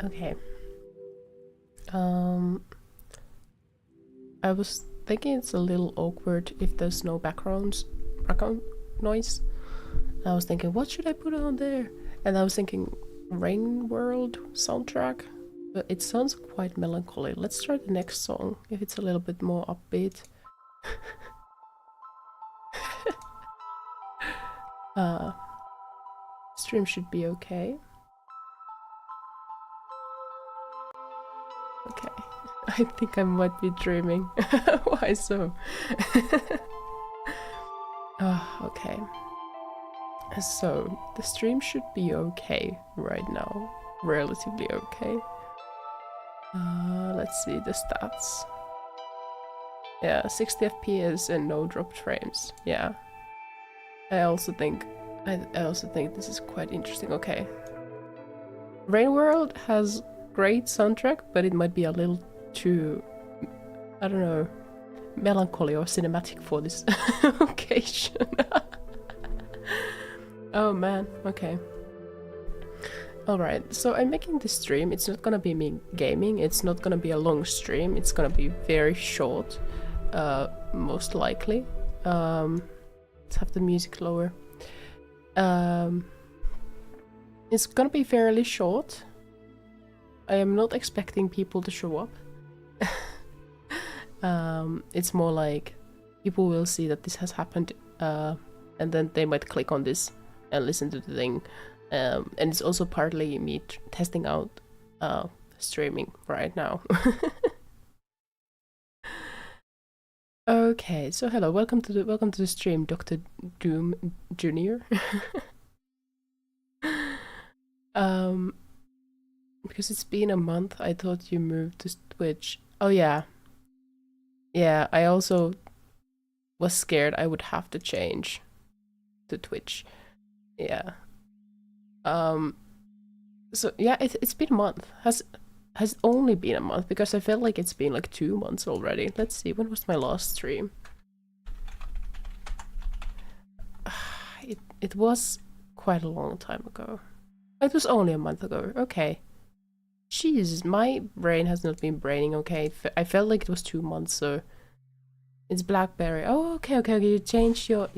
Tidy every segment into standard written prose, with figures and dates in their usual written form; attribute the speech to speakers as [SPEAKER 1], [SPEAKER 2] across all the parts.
[SPEAKER 1] Okay. I was thinking it's a little awkward if there's no background noise. I was thinking, what should I put on there? And I was thinking, Rain World soundtrack, but it sounds quite melancholy. Let's try the next song if it's a little bit more upbeat. Stream should be okay. Okay, I think I might be dreaming. Why so? Okay. So, the stream should be okay right now. Relatively okay. Let's see the stats. Yeah, 60 FPS and no dropped frames. Yeah. I also think this is quite interesting. Okay. Rain World has great soundtrack, but it might be a little too, I don't know, melancholy or cinematic for this occasion. Oh man, okay. Alright, so I'm making this stream. It's not gonna be me gaming, it's not gonna be a long stream, it's gonna be very short, most likely. Let's have the music lower. It's gonna be fairly short. I am not expecting people to show up. It's more like people will see that this has happened, and then they might click on this and listen to the thing. And it's also partly me testing out streaming right now. Okay, so hello, welcome to the stream, Dr. Doom Jr. Because it's been a month, I thought you moved to Twitch. Oh yeah. Yeah, I also was scared I would have to change to Twitch. Yeah. So yeah, it's been a month. Has only been a month because I felt like it's been like 2 months already. Let's see, when was my last stream? It was quite a long time ago. It was only a month ago. Okay. Jesus, my brain has not been braining. Okay, I felt like it was 2 months. So it's Blackberry. Oh, okay. You changed your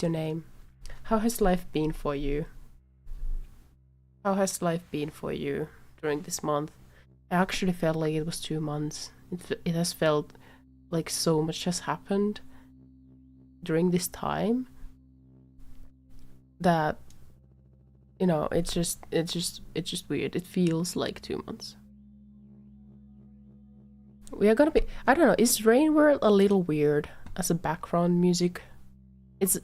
[SPEAKER 1] name. How has life been for you? How has life been for you during this month? I actually felt like it was 2 months. It has felt like so much has happened during this time that, you know, it's just weird. It feels like 2 months. We are gonna be, I don't know, is Rain World a little weird as a background music? It's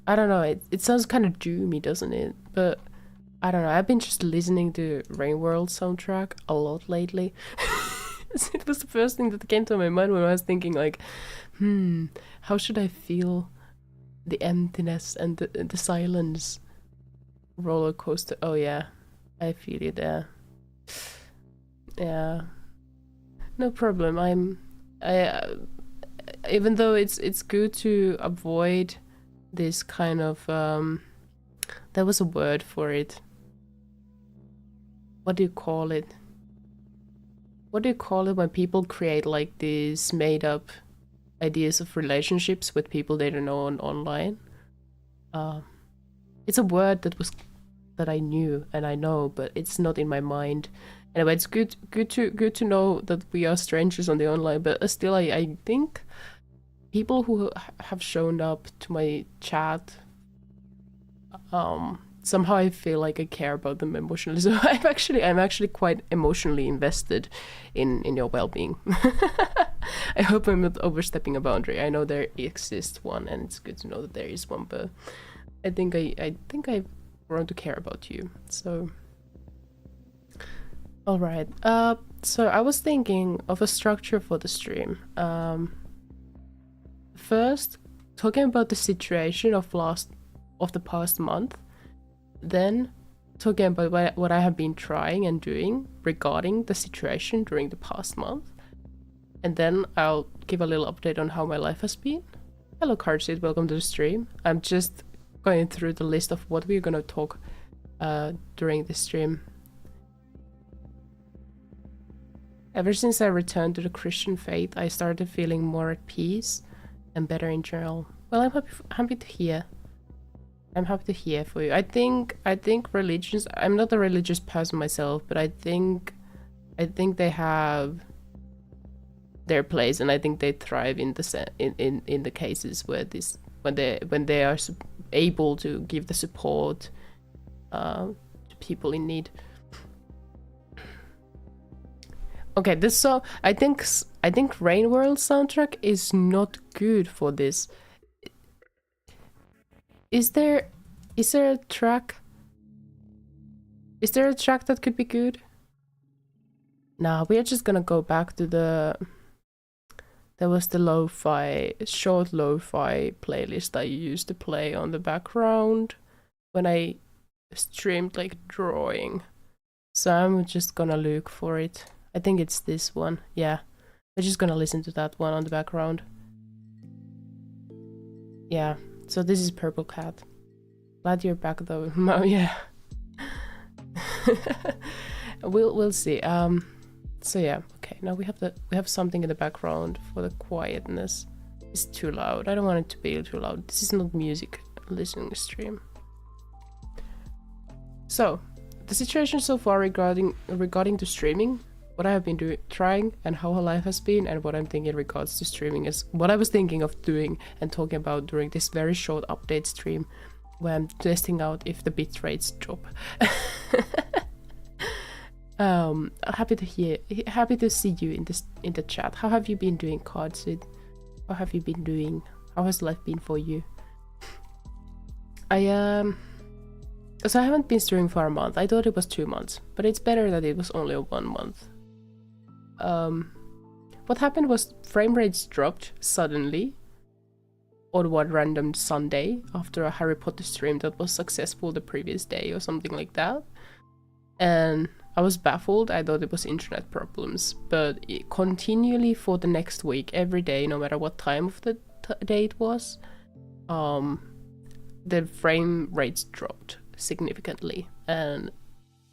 [SPEAKER 1] I don't know, it sounds kind of doomy, doesn't it? But I don't know, I've been just listening to Rain World soundtrack a lot lately. It was the first thing that came to my mind when I was thinking like, how should I feel the emptiness and the silence roller coaster? Oh yeah, I feel it there. Yeah, no problem. Even though it's good to avoid this kind of there was a word for it. What do you call it? What do you call it when people create like these made up ideas of relationships with people they don't know online? It's a word that I knew and I know, but it's not in my mind. Anyway, it's good to know that we are strangers on the online, but still I think people who have shown up to my chat, somehow I feel like I care about them emotionally. So I'm actually quite emotionally invested in your well-being. I hope I'm not overstepping a boundary. I know there exists one, and it's good to know that there is one, but I think I've grown to care about you. So, all right. So I was thinking of a structure for the stream. First, talking about the situation of the past month, then talking about what I have been trying and doing regarding the situation during the past month, and then I'll give a little update on how my life has been. Hello Cardseed, welcome to the stream. I'm just going through the list of what we're gonna talk during this stream. Ever since I returned to the Christian faith, I started feeling more at peace and better in general. Well, I'm happy to hear. I'm happy to hear for you. I think religions. I'm not a religious person myself, but I think they have their place, and I think they thrive in the cases where when they are able to give the support to people in need. Okay, this song, I think Rain World soundtrack is not good for this. Is there a track? Is there a track that could be good? Nah, we are just gonna go back to the. There was the short lo-fi playlist I used to play on the background when I streamed like drawing. So I'm just gonna look for it. I think it's this one. Yeah, we're just gonna listen to that one on the background. Yeah, so this is Purple Cat. Glad you're back though. Oh yeah. we'll see. So yeah, okay. Now we have something in the background for the quietness. It's too loud. I don't want it to be too loud. This is not music listening stream. So, the situation so far regarding to streaming, what I have been trying, and how her life has been, and what I'm thinking in regards to streaming is what I was thinking of doing and talking about during this very short update stream, where I'm testing out if the bit rates drop. Happy to see you in the chat. How have you been doing, Cardsid? How have you been doing? How has life been for you? So I haven't been streaming for a month. I thought it was 2 months, but it's better that it was only 1 month. What happened was frame rates dropped suddenly on one random Sunday after a Harry Potter stream that was successful the previous day or something like that. And I was baffled. I thought it was internet problems, but continually for the next week, every day, no matter what time of the day it was, the frame rates dropped significantly. And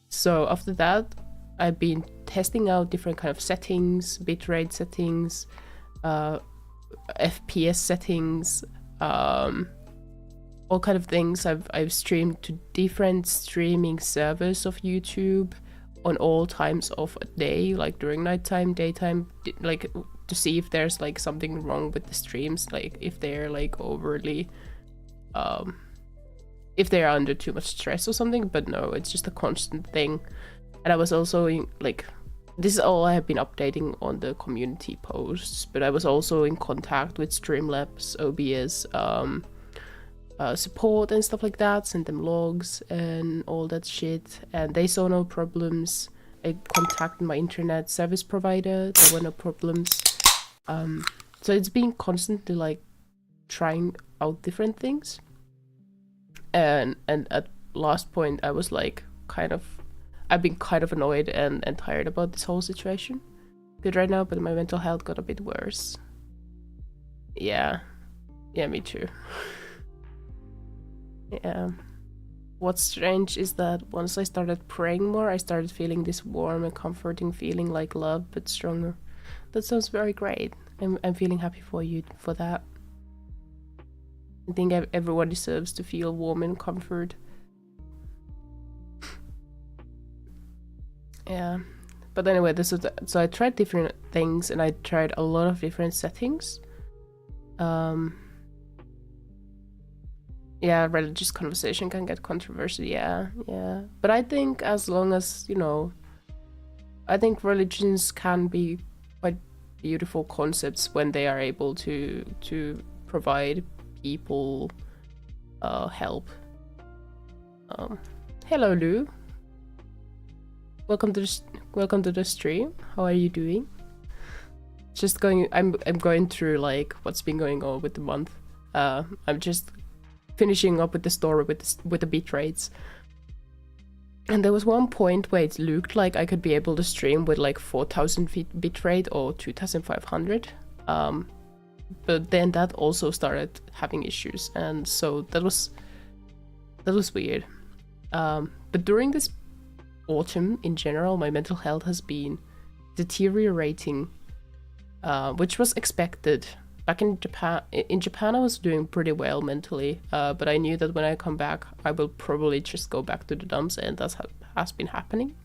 [SPEAKER 1] so after that, I've been testing out different kind of settings, bitrate settings, FPS settings, all kind of things. I've streamed to different streaming servers of YouTube on all times of a day, like during nighttime, daytime, like to see if there's like something wrong with the streams, like if they're like overly if they're under too much stress or something. But no, it's just a constant thing. And I was also in, like, this is all I have been updating on the community posts, but I was also in contact with Streamlabs, OBS support and stuff like that, sent them logs and all that shit, and they saw no problems. I contacted my internet service provider, there were no problems. So it's been constantly like trying out different things, and at last point I was like I've been kind of annoyed and tired about this whole situation. Good right now, but my mental health got a bit worse. Yeah, me too. Yeah. What's strange is that once I started praying more, I started feeling this warm and comforting feeling, like love, but stronger. That sounds very great. I'm feeling happy for you for that. I think everyone deserves to feel warm and comfort. Yeah. But anyway, so I tried different things, and I tried a lot of different settings. Yeah, religious conversation can get controversial, yeah. But I think as long as, I think religions can be quite beautiful concepts when they are able to provide people help. Hello, Lou. Welcome to the stream. How are you doing? I'm going through like what's been going on with the month. I'm just finishing up with the story with the bit rates. And there was one point where it looked like I could be able to stream with like 4,000 bit rate or 2,500. But then that also started having issues, and so that was weird. But during this autumn in general, my mental health has been deteriorating, which was expected. Back in Japan I was doing pretty well mentally, but I knew that when I come back I will probably just go back to the dumps, and that's how has been happening.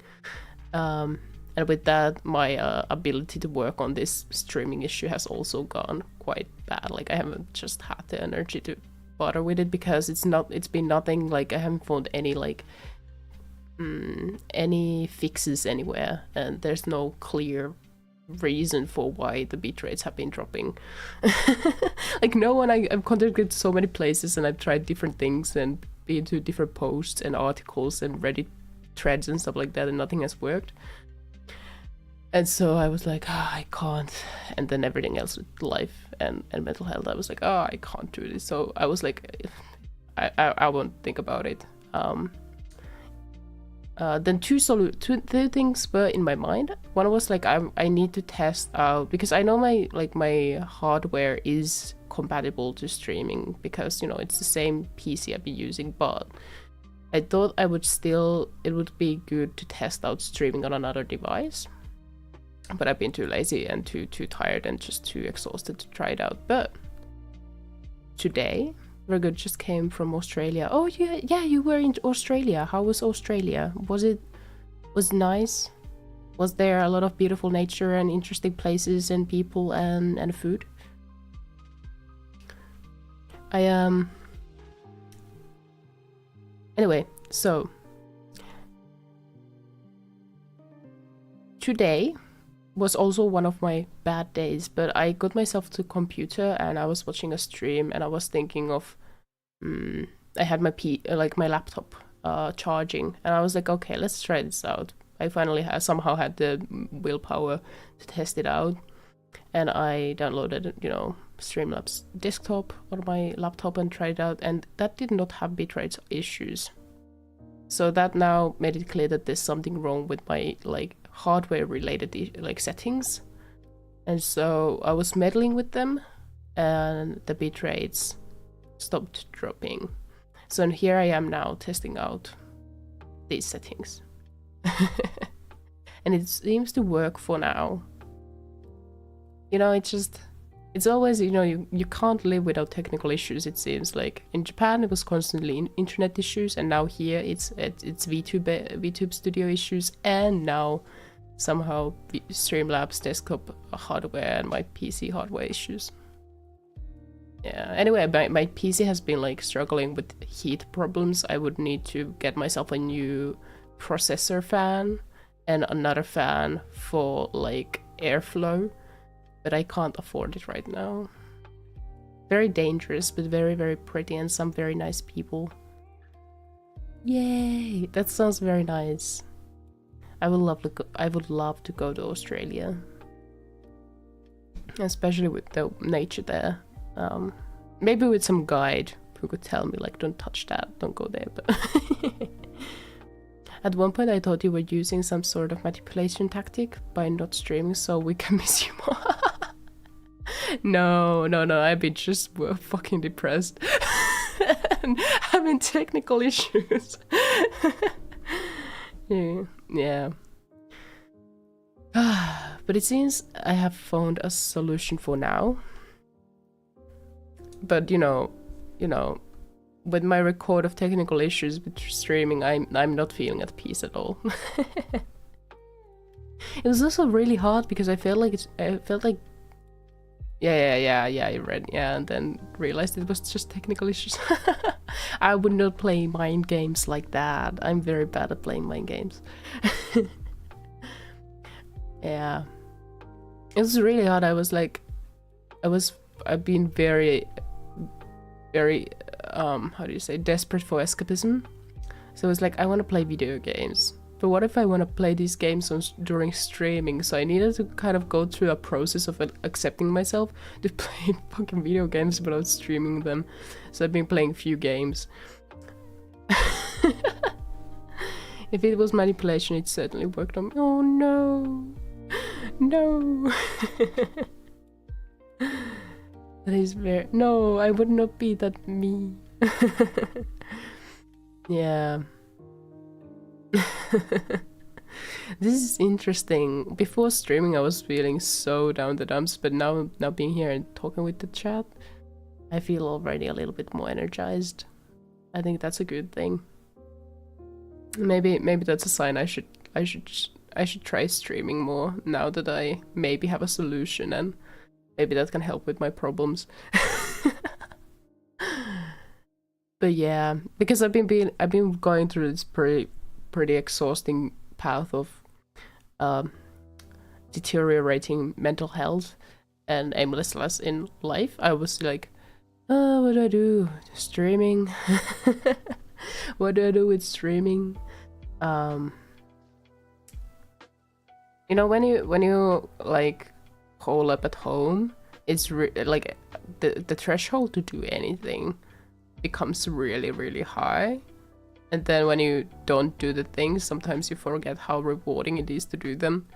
[SPEAKER 1] And with that, my ability to work on this streaming issue has also gone quite bad. Like I haven't just had the energy to bother with it, because it's been nothing, like I haven't found any like any fixes anywhere, and there's no clear reason for why the bit rates have been dropping. Like no one, I've contacted so many places and I've tried different things and been to different posts and articles and Reddit threads and stuff like that, and nothing has worked. And so I was like, I can't. And then everything else with life and mental health, I was like, I can't do this. So I was like, I won't think about it. Then two things were in my mind. One was like I need to test out, because I know my hardware is compatible to streaming, because it's the same PC I've been using, but I thought it would be good to test out streaming on another device. But I've been too lazy and too tired and just too exhausted to try it out. But today Virgo just came from Australia. Oh yeah, you were in Australia. How was Australia? Was nice? Was there a lot of beautiful nature and interesting places and people and food? Anyway, so today was also one of my bad days, but I got myself to computer and I was watching a stream and I was thinking of I had my laptop charging, and I was like, okay, let's try this out. I finally somehow had the willpower to test it out, and I downloaded Streamlabs desktop on my laptop and tried it out, and that did not have bitrate issues. So that now made it clear that there's something wrong with my hardware related settings, and so I was meddling with them and the bitrates stopped dropping. So here I am now testing out these settings. And it seems to work for now. It's always, you can't live without technical issues, it seems like. In Japan it was constantly internet issues, and now here it's VTube studio issues, and now somehow Streamlabs desktop hardware and my PC hardware issues. Yeah, anyway, my PC has been struggling with heat problems. I would need to get myself a new processor fan and another fan for airflow, but I can't afford it right now. Very dangerous, but very, very pretty, and some very nice people. Yay! That sounds very nice. I would love to go to Australia, especially with the nature there. Maybe with some guide who could tell me don't touch that, don't go there. But at one point I thought you were using some sort of manipulation tactic by not streaming so we can miss you more. No, I've been just fucking depressed and having technical issues. Yeah. But it seems I have found a solution for now. But with my record of technical issues with streaming, I'm not feeling at peace at all. It was also really hard because I felt like I read, and then realized it was just technical issues. I would not play mind games like that. I'm very bad at playing mind games. Yeah. It was really hard. I've been very how do you say, desperate for escapism. So it's I want to play video games, but what if I want to play these games during streaming? So I needed to kind of go through a process of accepting myself to play fucking video games without streaming them. So I've been playing few games. If it was manipulation, it certainly worked on me. Oh no. That is very... No, I would not be that me. Yeah. This is interesting. Before streaming, I was feeling so down the dumps, but now being here and talking with the chat, I feel already a little bit more energized. I think that's a good thing. Maybe that's a sign I should try streaming more now that I maybe have a solution, and maybe that can help with my problems. But yeah, because I've been going through this pretty exhausting path of deteriorating mental health and aimlessness in life. I was like, oh, what do I do? Streaming. What do I do with streaming? You know, when you like hole up at home, it's like the threshold to do anything becomes really high, and then when you don't do the things, sometimes you forget how rewarding it is to do them.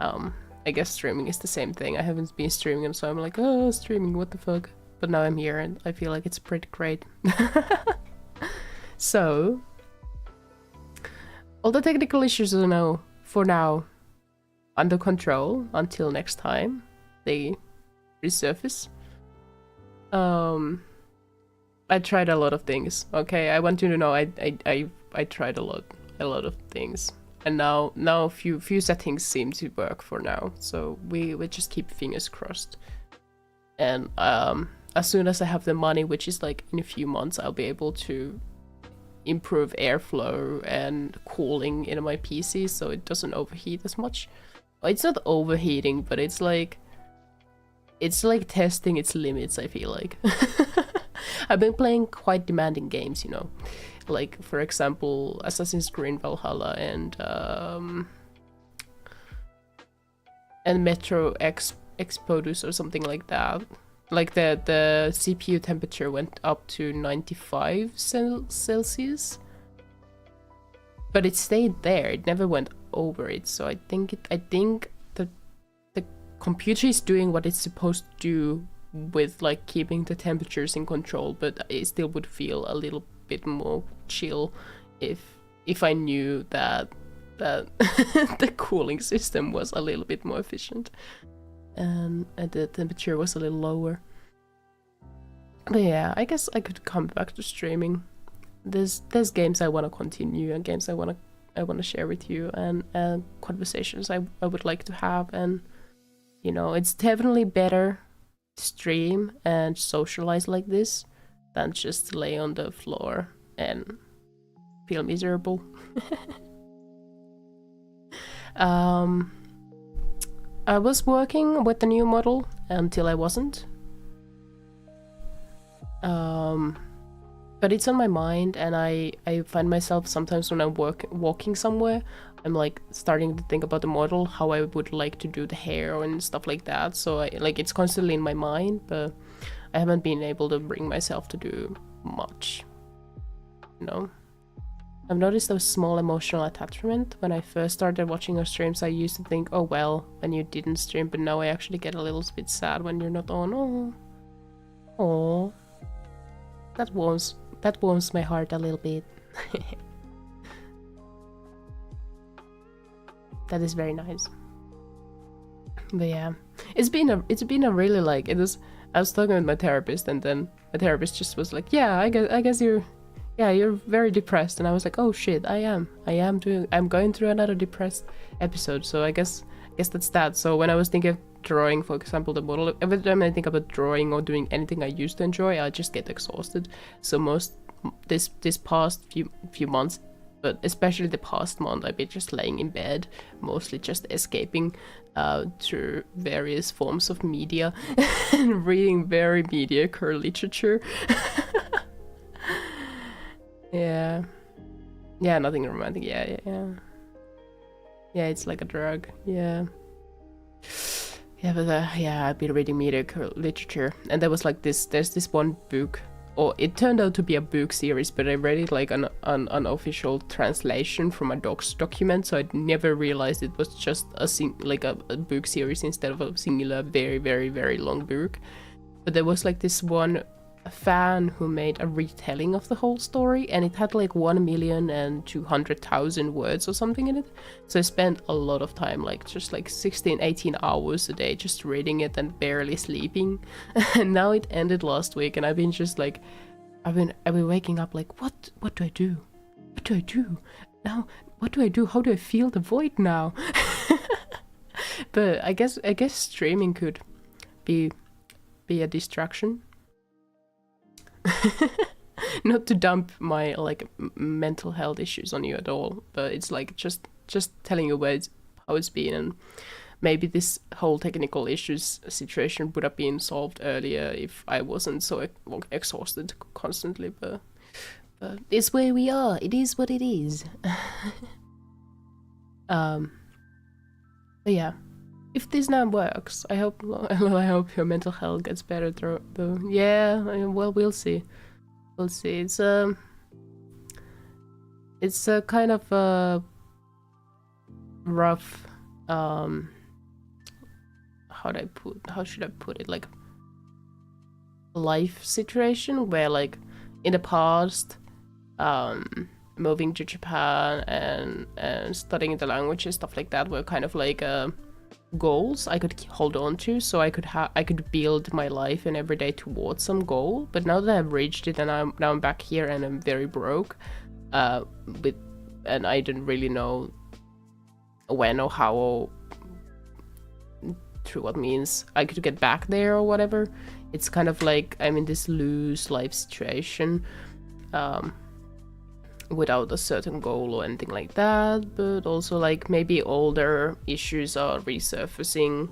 [SPEAKER 1] I guess streaming is the same thing. I haven't been streaming, and so I'm like, oh, streaming, what the fuck? But now I'm here and I feel like it's pretty great. So all the technical issues are now, for now, under control until next time they resurface. I tried a lot of things. Okay, I want you to know I tried a lot of things, and now few settings seem to work for now. So we just keep fingers crossed. And as soon as I have the money, which is like in a few months, I'll be able to improve airflow and cooling in my PC so it doesn't overheat as much. It's not overheating, but it's like testing its limits, I feel like. I've been playing quite demanding games, you know, like for example Assassin's Creed Valhalla and Metro Exodus or something like that. Like the CPU temperature went up to 95 Celsius, but it stayed there. It never went over it. So I think the computer is doing what it's supposed to do with like keeping the temperatures in control, but it still would feel a little bit more chill if I knew that the cooling system was a little bit more efficient and the temperature was a little lower. But yeah, I guess I could come back to streaming. There's games I want to continue and games I want to share with you, and conversations I would like to have, and you know, it's definitely better to stream and socialize like this than just lay on the floor and feel miserable. I was working with the new model until I wasn't. But it's on my mind, and I find myself sometimes when I'm walking somewhere, I'm like starting to think about the model, how I would like to do the hair and stuff like that. So it's constantly in my mind, but I haven't been able to bring myself to do much, you know. I've noticed a small emotional attachment. When I first started watching your streams, I used to think, oh well, when you didn't stream, but now I actually get a little bit sad when you're not on. Oh, that warms my heart a little bit. That is very nice. But yeah, it's been a really like, I was talking with my therapist, and then my therapist just was like, yeah, I guess you're very depressed. And I was like, oh shit, I'm going through another depressed episode. So I guess that's that. So when I was thinking of drawing, for example, the model, every time I think about drawing or doing anything I used to enjoy, I just get exhausted. So this past few months, but especially the past month, I've been just laying in bed, mostly just escaping through various forms of media and reading very mediocre literature. Yeah, nothing romantic. Yeah, it's like a drug. Yeah, but I've been reading mediocre literature, and there was like there's this one book, or it turned out to be a book series, but I read it like an unofficial translation from a document, so I never realized it was just a book series instead of a singular very long book. But there was like this one fan who made a retelling of the whole story, and it had like 1,200,000 words or something in it. So I spent a lot of time, like just like 16, 18 hours a day just reading it and barely sleeping. And now it ended last week, and I've been just like, I've been waking up like, what do I do? What do I do? Now, what do I do? How do I feel the void now? But I guess streaming could be a distraction. Not to dump my like mental health issues on you at all, but it's like just telling you how it's been, and maybe this whole technical issues situation would have been solved earlier if I wasn't so exhausted constantly. But it's where we are. It is what it is. But yeah. If this now works, I hope your mental health gets better though. Yeah, well, we'll see. We'll see. It's a kind of a rough how should I put it, like life situation where like in the past moving to Japan and studying the language and stuff like that were kind of like goals I could hold on to, so I could build my life and every day towards some goal. But now that I've reached it, and I'm back here and I'm very broke, and I didn't really know when or how or through what means I could get back there or whatever. It's kind of like I'm in this loose life situation, without a certain goal or anything like that, but also like maybe older issues are resurfacing.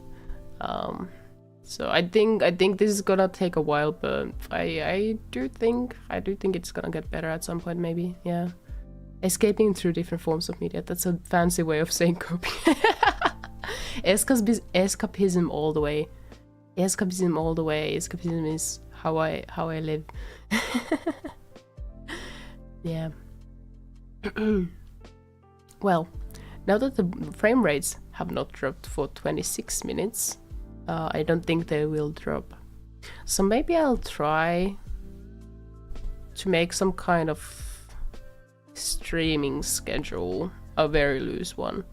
[SPEAKER 1] So I think this is gonna take a while, but I do think it's gonna get better at some point, maybe. Yeah, escaping through different forms of media, that's a fancy way of saying coping. Escapism all the way. Escapism is how I live. Yeah. Well, now that the frame rates have not dropped for 26 minutes, I don't think they will drop. So maybe I'll try to make some kind of streaming schedule, a very loose one,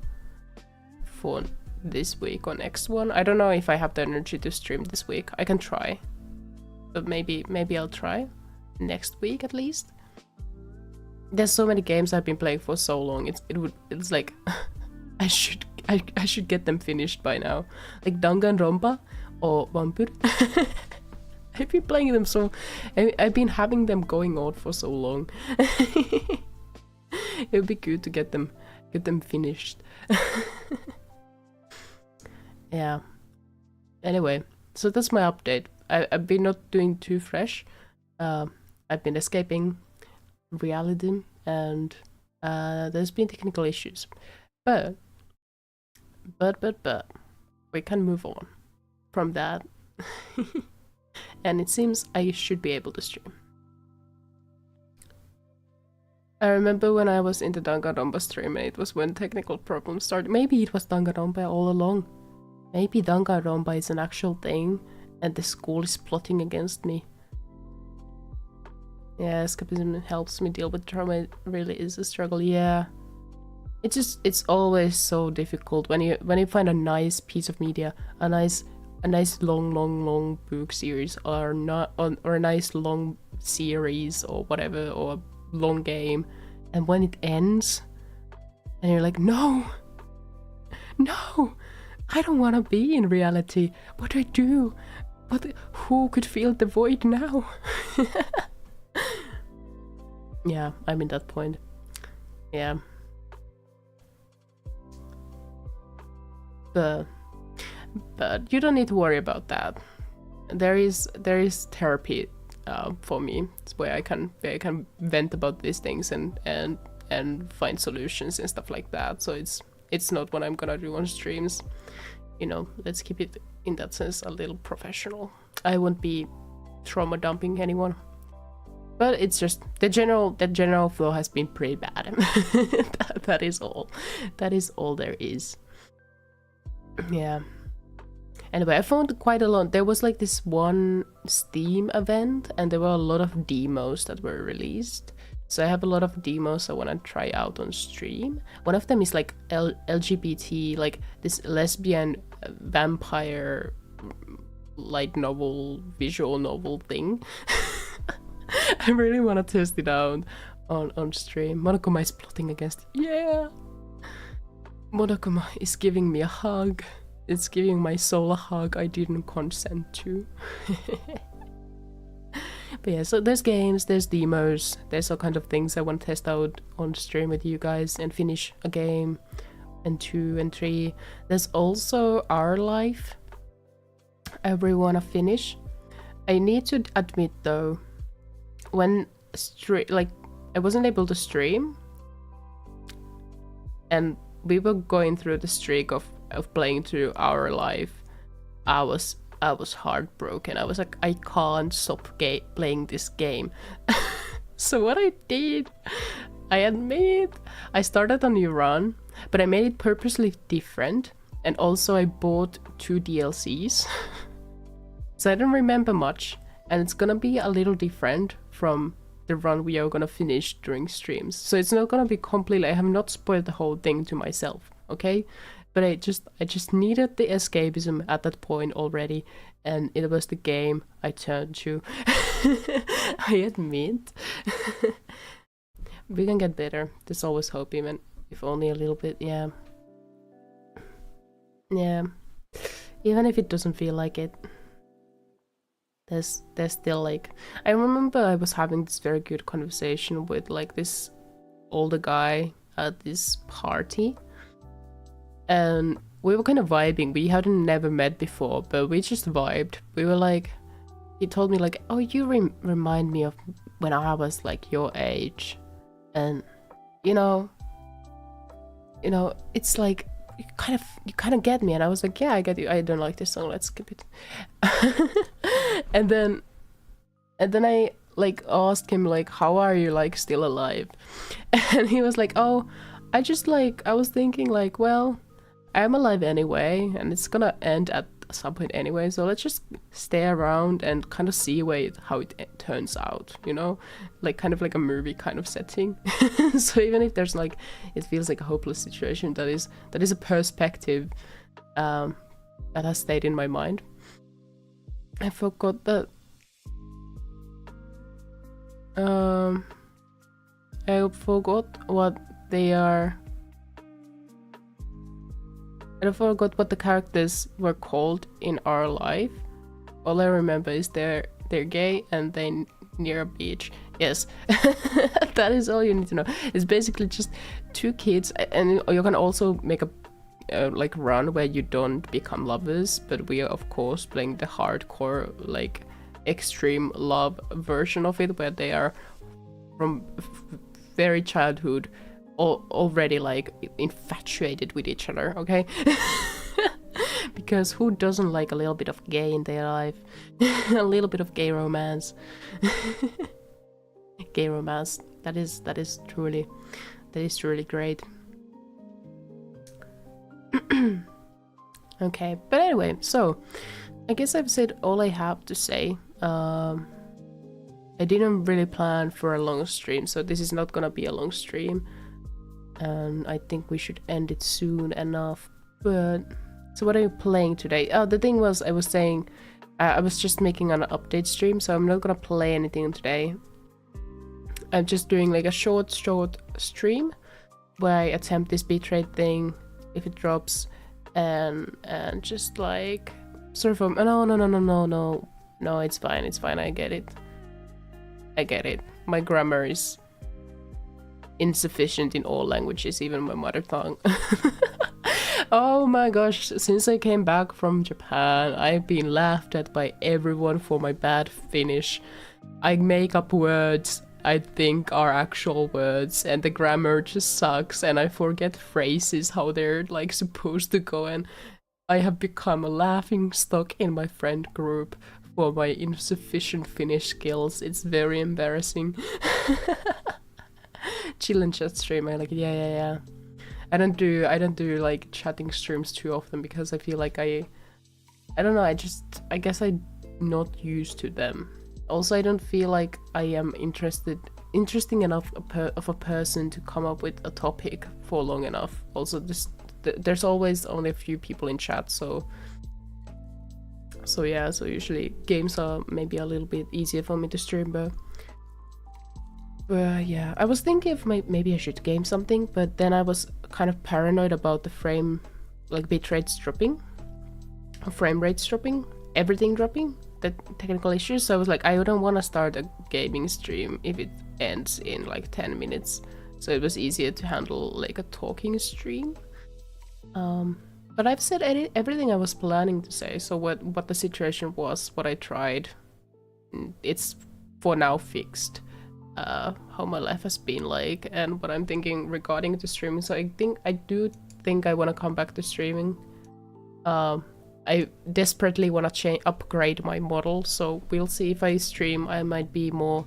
[SPEAKER 1] for this week or next one. I don't know if I have the energy to stream this week. I can try, but maybe I'll try next week at least. There's so many games I've been playing for so long. It's like I should get them finished by now. Like Danganronpa or Vampire. I've been playing them so I've been having them going on for so long. It would be good to get them finished. Yeah. Anyway, so that's my update. I've been not doing too fresh. I've been escaping reality, and there's been technical issues, but we can move on from that. And it seems I should be able to stream. I remember when I was in the Danganronpa stream, and it was when technical problems started. Maybe it was Danganronpa all along. Maybe Danganronpa is an actual thing and the school is plotting against me. Yeah, escapism helps me deal with trauma. It really is a struggle. Yeah, it's always so difficult when you find a nice piece of media, a nice long book series, or a nice long series or whatever, or a long game, and when it ends, and you're like, no, I don't want to be in reality. What do I do? Who could feel the void now? Yeah, I'm in that point. Yeah. But you don't need to worry about that. There is therapy for me. It's where I can vent about these things and find solutions and stuff like that. So it's not what I'm gonna do on streams. You know, let's keep it in that sense a little professional. I won't be trauma dumping anyone. But it's just the general flow has been pretty bad. That is all. That is all there is. Yeah. Anyway, I found quite a lot. There was like this one Steam event and there were a lot of demos that were released. So I have a lot of demos I want to try out on stream. One of them is like LGBT, like this lesbian vampire light novel, visual novel thing. I really want to test it out on stream. Monokuma is plotting against. Yeah! Monokuma is giving me a hug. It's giving my soul a hug I didn't consent to. But yeah, so there's games, there's demos, there's all kind of things I want to test out on stream with you guys and finish a game and 2 and 3. There's also our life I really want to finish. I need to admit though, when I wasn't able to stream and we were going through the streak of playing through our life, I was heartbroken. I was like, I can't stop playing this game. So what I did, I admit, I started a new run, but I made it purposely different, and also I bought 2 DLCs. So I don't remember much, and it's gonna be a little different from the run we are gonna finish during streams. So it's not gonna be completely, I have not spoiled the whole thing to myself, okay? But I just needed the escapism at that point already, and it was the game I turned to. I admit. We can get better. There's always hope, even if only a little bit. Yeah. Yeah. Even if it doesn't feel like it. There's still like, I remember I was having this very good conversation with like this older guy at this party. And we were kind of vibing. We hadn't never met before, but we just vibed. We were like, he told me like, oh, you remind me of when I was like your age. And you know, it's like, you kind of get me. And I was like, yeah, I get you. I don't like this song, let's skip it. and then I like asked him like, how are you like still alive? And he was like, oh, I was thinking like, well, I'm alive anyway, and it's gonna end at some point anyway, so let's just stay around and kind of see how it turns out, you know? Like kind of like a movie kind of setting. So even if there's like, it feels like a hopeless situation, that is a perspective that has stayed in my mind. I forgot that. I forgot what they are. I forgot what the characters were called in our life. All I remember is they're gay and they near a beach. Yes, that is all you need to know. It's basically just 2 kids, and you can also make a like run where you don't become lovers, but we are of course playing the hardcore like extreme love version of it, where they are from very childhood already like infatuated with each other, okay? Because who doesn't like a little bit of gay in their life? A little bit of gay romance. Gay romance, that is truly great. Okay, but anyway, so I guess I've said all I have to say. I didn't really plan for a long stream, so this is not gonna be a long stream. And I think we should end it soon enough. But so what are you playing today? Oh, the thing was, I was saying I was just making an update stream, so I'm not gonna play anything today. I'm just doing like a short stream where I attempt this bitrate thing if it drops, and just like sort of no, it's fine, I get it. My grammar is insufficient in all languages, even my mother tongue. Oh my gosh, since I came back from Japan, I've been laughed at by everyone for my bad Finnish. I make up words I think are actual words, and the grammar just sucks, and I forget phrases, how they're like supposed to go, and I have become a laughing stock in my friend group for my insufficient Finnish skills. It's very embarrassing. Chill and chat stream, I like, yeah. I don't do like chatting streams too often because I feel like I I don't know, I guess I'm not used to them. Also, I don't feel like I am interesting enough of a person to come up with a topic for long enough. Also, there's always only a few people in chat, so yeah, so usually games are maybe a little bit easier for me to stream, but yeah, I was thinking if maybe I should game something, but then I was kind of paranoid about the bit rates dropping, frame rates dropping, everything dropping, the technical issues. So I was like, I don't want to start a gaming stream if it ends in like 10 minutes. So it was easier to handle like a talking stream. But I've said everything I was planning to say. So what the situation was, what I tried, it's for now fixed. How my life has been like, and what I'm thinking regarding the streaming. So I do think I want to come back to streaming. I desperately want to upgrade my model, so we'll see. If I stream, I might be more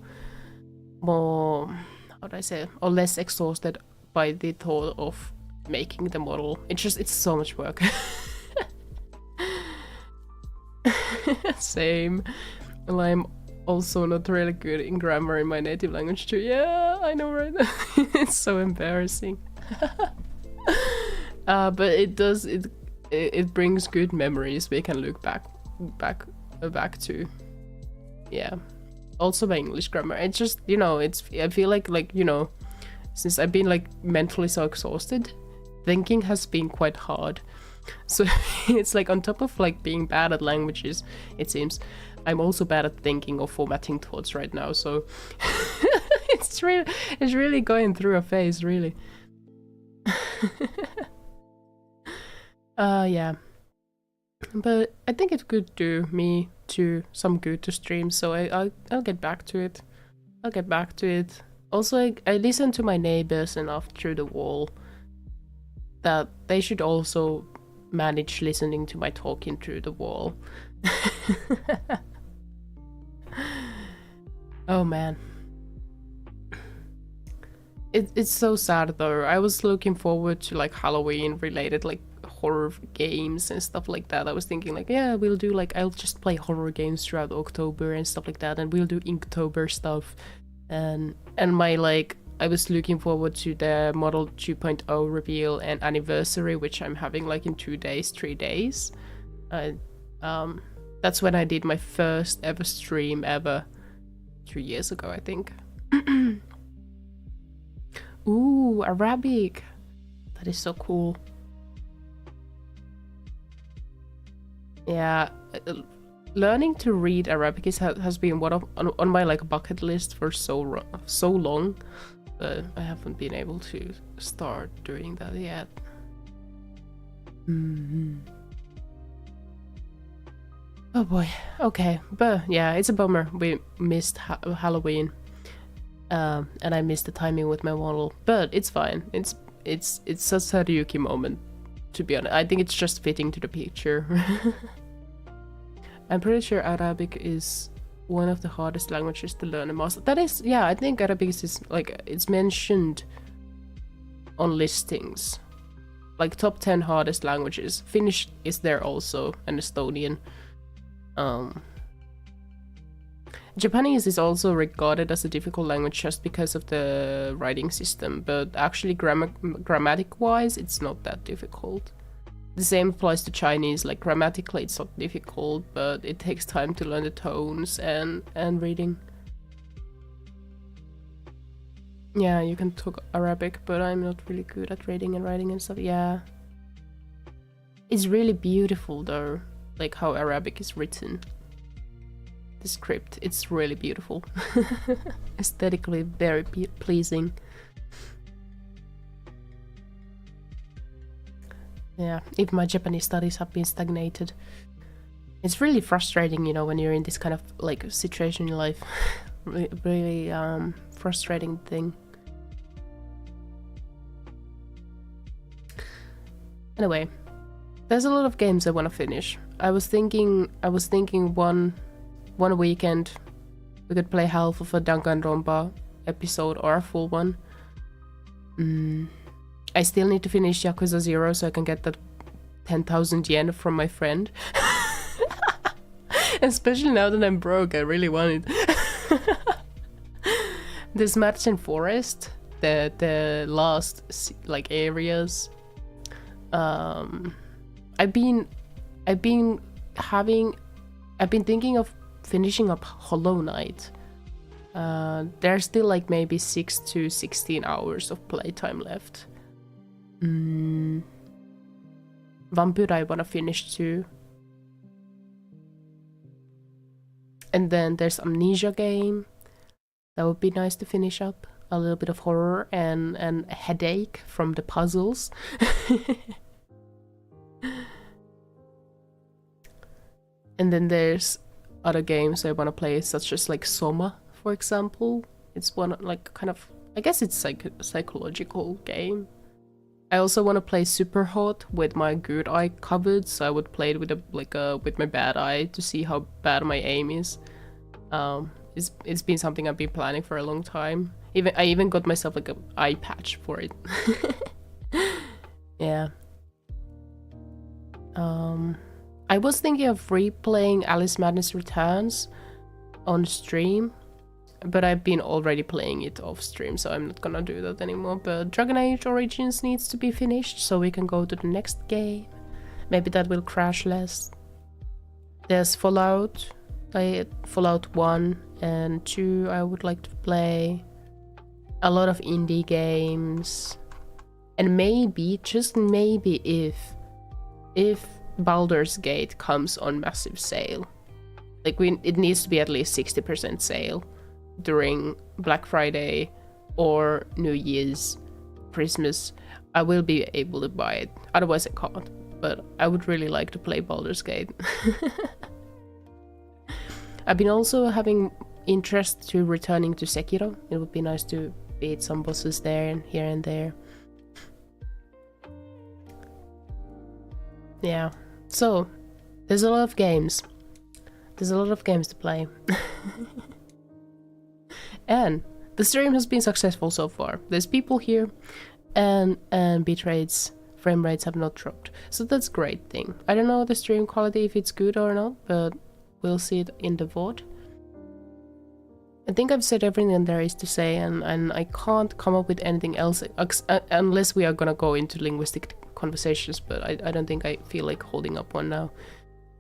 [SPEAKER 1] how do I say, or less exhausted by the thought of making the model. It's so much work. Same. Well, I'm also not really good in grammar in my native language too. Yeah, I know, right? It's so embarrassing. But it brings good memories we can look back to. Yeah. Also my English grammar. It's just, you know, I feel like you know, since I've been like mentally so exhausted, thinking has been quite hard. So it's like on top of like being bad at languages, it seems I'm also bad at thinking or formatting thoughts right now. So it's really going through a phase, really. Yeah. But I think it could do me some good to stream, so I'll get back to it. Also, I listen to my neighbors enough through the wall that they should also manage listening to my talking through the wall. Oh man. It's so sad though. I was looking forward to like Halloween related like horror games and stuff like that. I was thinking like, yeah, we'll do like, I'll just play horror games throughout October and stuff like that, and we'll do Inktober stuff. And my like, I was looking forward to the Model 2.0 reveal and anniversary, which I'm having like in 3 days. That's when I did my first ever stream ever, 3 years ago, I think. Ooh, Arabic. That is so cool. Yeah, learning to read Arabic has been one of on my like bucket list for so long, but I haven't been able to start doing that yet. Oh boy. Okay, but yeah, it's a bummer we missed Halloween, and I missed the timing with my model, but it's fine. It's such a Ryuki moment, to be honest. I think it's just fitting to the picture. I'm pretty sure Arabic is one of the hardest languages to learn and master. That is, yeah, I think Arabic is like, it's mentioned on listings, like top 10 hardest languages. Finnish is there also, and Estonian. Japanese is also regarded as a difficult language just because of the writing system, but actually grammatic-wise, it's not that difficult. The same applies to Chinese. Like grammatically, it's not difficult, but it takes time to learn the tones and reading. Yeah, you can talk Arabic, but I'm not really good at reading and writing and stuff. Yeah, it's really beautiful though, like how Arabic is written. The script, it's really beautiful. Aesthetically very pleasing. Yeah, even my Japanese studies have been stagnated. It's really frustrating, you know, when you're in this kind of like situation in life. Really frustrating thing. Anyway, there's a lot of games I want to finish. I was thinking one weekend we could play half of a Danganronpa episode or a full one. I still need to finish Yakuza 0 so I can get that 10,000 yen from my friend. Especially now that I'm broke, I really want it. This Madsen Forest, the last like areas. I've been thinking of finishing up Hollow Knight. There's still like maybe 6 to 16 hours of playtime left. Vampire I wanna finish too. And then there's Amnesia game. That would be nice to finish up. A little bit of horror and a headache from the puzzles. And then there's other games I want to play, such as like Soma, for example. It's one like kind of, I guess it's like a psychological game. I also want to play Super Hot with my good eye covered, so I would play it with with my bad eye to see how bad my aim is. It's been something I've been planning for a long time. I even got myself like an eye patch for it. Yeah. I was thinking of replaying Alice Madness Returns on stream, but I've been already playing it off stream, so I'm not gonna do that anymore. But Dragon Age Origins needs to be finished so we can go to the next game. Maybe that will crash less. There's Fallout 1 and 2 I would like to play. A lot of indie games. And maybe, just maybe, if Baldur's Gate comes on massive sale. Like it needs to be at least 60% sale during Black Friday or New Year's, Christmas. I will be able to buy it. Otherwise I can't. But I would really like to play Baldur's Gate. I've been also having interest to returning to Sekiro. It would be nice to beat some bosses there and here and there. Yeah, so there's a lot of games. There's a lot of games to play. And the stream has been successful so far. There's people here and bitrates, frame rates have not dropped. So that's a great thing. I don't know the stream quality if it's good or not, but we'll see it in the VOD. I think I've said everything there is to say, and I can't come up with anything else unless we are gonna go into linguistic conversations, but I don't think I feel like holding up one now.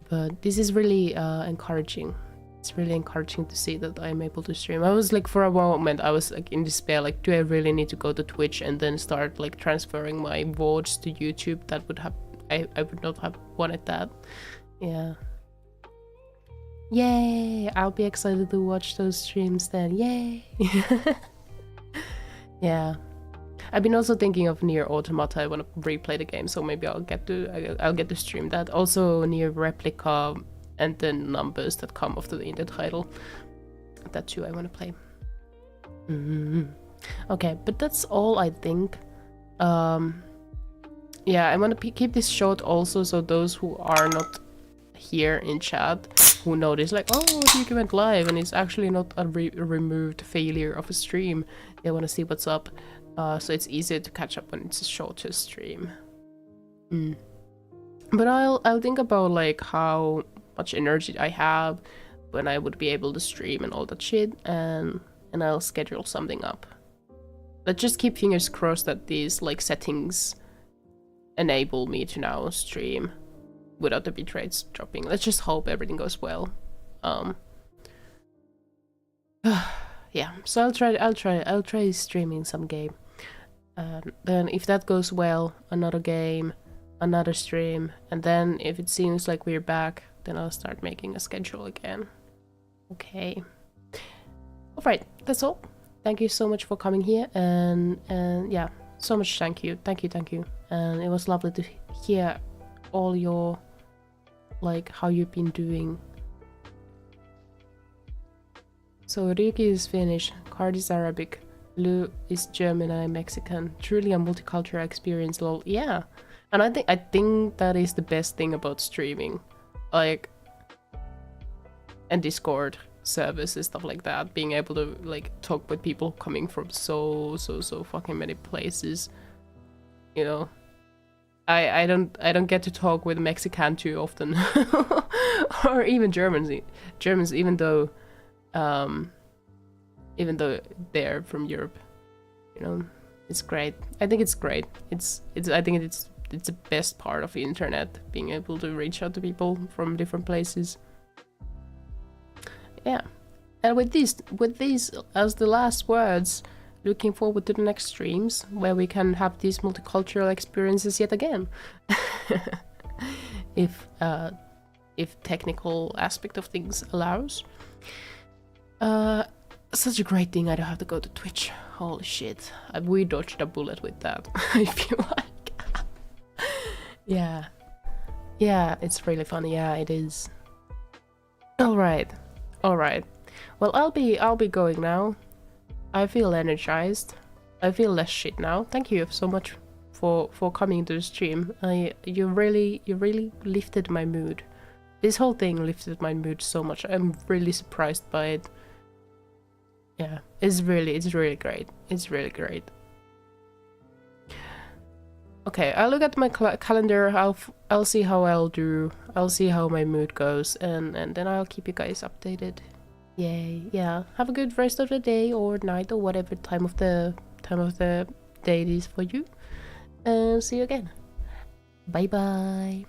[SPEAKER 1] But this is really encouraging. It's really encouraging to see that I'm able to stream. I was like, for a moment, I was like in despair, like, do I really need to go to Twitch and then start like transferring my VODs to YouTube? That would have, I would not have wanted that. Yeah. Yay! I'll be excited to watch those streams then. Yay! Yeah. I've been also thinking of Nier Automata. I want to replay the game, so maybe I'll get to stream that. Also Nier Replica and the numbers that come after in the title. That too I want to play. Okay, but that's all I think. Yeah, I want to keep this short also, so those who are not here in chat who notice like, oh, Ryuki went live and it's actually not a removed failure of a stream. They want to see what's up. So it's easier to catch up when it's a shorter stream. But I'll think about like how much energy I have when I would be able to stream and all that shit, and I'll schedule something up. Let's just keep fingers crossed that these like settings enable me to now stream without the bitrates dropping. Let's just hope everything goes well. Yeah, so I'll try streaming some game. Then if that goes well, another game, another stream, and then if it seems like we're back, then I'll start making a schedule again. Okay. Alright, that's all. Thank you so much for coming here, and yeah, so much thank you. And it was lovely to hear all your, like, how you've been doing. So Ryuki is Finnish, Card is Arabic, Lu is German and I'm Mexican. Truly a multicultural experience, lol. Yeah, and I think that is the best thing about streaming, like, and Discord servers and stuff like that. Being able to like talk with people coming from so fucking many places, you know. I don't get to talk with Mexican too often, or even Germans. Germans, even though they're from Europe, you know, it's great. I think it's great. I think it's the best part of the internet, being able to reach out to people from different places. Yeah, and with these as the last words, looking forward to the next streams where we can have these multicultural experiences yet again. If technical aspect of things allows. Such a great thing I don't have to go to Twitch. Holy shit. We dodged a bullet with that, I feel like. Yeah. Yeah, it's really funny. Yeah, it is. Alright. Alright. Well, I'll be going now. I feel energized. I feel less shit now. Thank you so much for coming to the stream. You really lifted my mood. This whole thing lifted my mood so much. I'm really surprised by it. Yeah, it's really great. It's really great. Okay, I'll look at my calendar. I'll see how I'll do. I'll see how my mood goes, and then I'll keep you guys updated. Yay! Yeah, have a good rest of the day or night or whatever time of the day it is for you. And see you again. Bye bye.